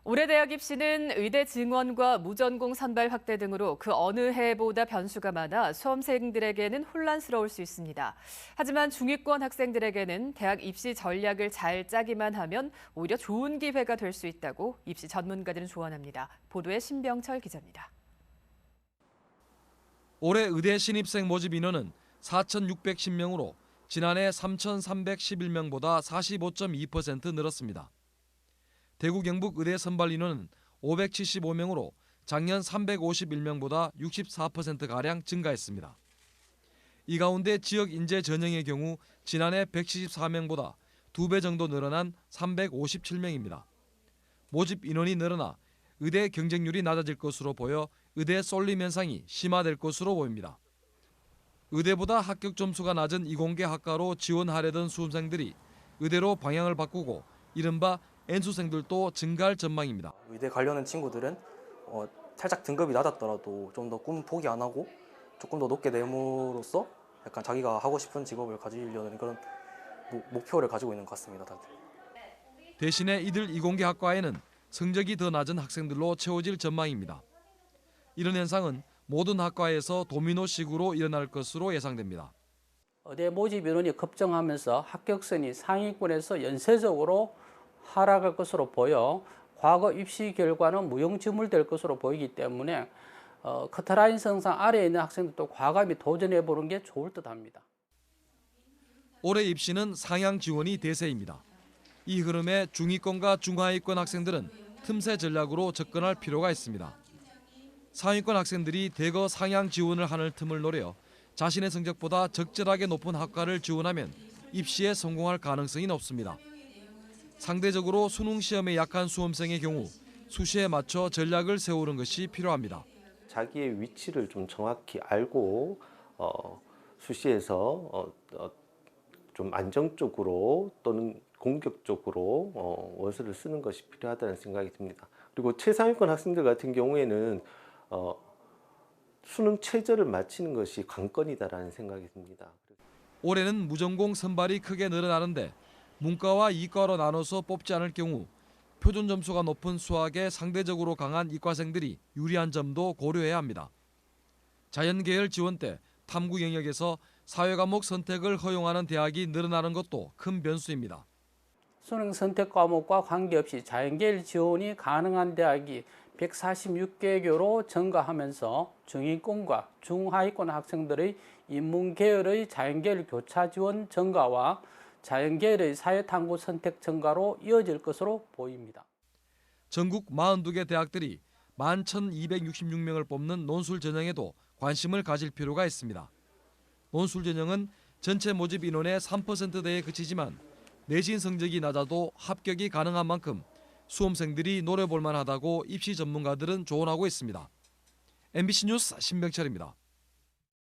올해 대학 입시는 의대 증원과 무전공 선발 확대 등으로 그 어느 해보다 변수가 많아 수험생들에게는 혼란스러울 수 있습니다. 하지만 중위권 학생들에게는 대학 입시 전략을 잘 짜기만 하면 오히려 좋은 기회가 될 수 있다고 입시 전문가들은 조언합니다. 보도에 신병철 기자입니다. 올해 의대 신입생 모집 인원은 4,610명으로 지난해 3,311명보다 45.2% 늘었습니다. 대구 경북 의대 선발 인원은 575명으로 작년 351명보다 64%가량 증가했습니다. 이 가운데 지역 인재 전형의 경우 지난해 174명보다 2배 정도 늘어난 357명입니다. 모집 인원이 늘어나 의대 경쟁률이 낮아질 것으로 보여 의대 쏠림 현상이 심화될 것으로 보입니다. 의대보다 합격 점수가 낮은 이공계 학과로 지원하려던 수험생들이 의대로 방향을 바꾸고 이른바 N수생들도 증가할 전망입니다. 의대 가려는 친구들은 살짝 등급이 낮았더라도 좀 더 꿈 포기 안 하고 조금 더 높게 내므로써 약간 자기가 하고 싶은 직업을 가지려는 그런 목표를 가지고 있는 것 같습니다. 다들. 대신에 이들 이공계 학과에는 성적이 더 낮은 학생들로 채워질 전망입니다. 이런 현상은 모든 학과에서 도미노식으로 일어날 것으로 예상됩니다. 의대 모집 인원이 급증하면서 합격선이 상위권에서 연쇄적으로 하락할 것으로 보여 과거 입시 결과는 무용지물될 것으로 보이기 때문에 커트라인 성상 아래에 있는 학생들도 과감히 도전해보는 게 좋을 듯합니다. 올해 입시는 상향 지원이 대세입니다. 이 흐름에 중위권과 중하위권 학생들은 틈새 전략으로 접근할 필요가 있습니다. 상위권 학생들이 대거 상향 지원을 하는 틈을 노려 자신의 성적보다 적절하게 높은 학과를 지원하면 입시에 성공할 가능성이 높습니다. 상대적으로 수능 시험에 약한 수험생의 경우 수시에 맞춰 전략을 세우는 것이 필요합니다. 자기의 위치를 좀 정확히 알고 수시에서 좀 안정적으로 또는 공격적으로 원서를 쓰는 것이 필요하다는 생각이 듭니다. 그리고 최상위권 학생들 같은 경우에는 수능 최저를 맞추는 것이 관건이다라는 생각이 듭니다. 올해는 무전공 선발이 크게 늘어나는데 문과와 이과로 나눠서 뽑지 않을 경우 표준 점수가 높은 수학에 상대적으로 강한 이과생들이 유리한 점도 고려해야 합니다. 자연계열 지원 때 탐구 영역에서 사회과목 선택을 허용하는 대학이 늘어나는 것도 큰 변수입니다. 수능 선택 과목과 관계없이 자연계열 지원이 가능한 대학이 146개교로 증가하면서 중위권과 중하위권 학생들의 인문계열의 자연계열 교차 지원 증가와 자연계열의 사회탐구 선택 증가로 이어질 것으로 보입니다. 전국 42개 대학들이 11,266명을 뽑는 논술 전형에도 관심을 가질 필요가 있습니다. 논술 전형은 전체 모집 인원의 3%대에 그치지만 내신 성적이 낮아도 합격이 가능한 만큼 수험생들이 노려볼 만하다고 입시 전문가들은 조언하고 있습니다. MBC 뉴스 신병철입니다.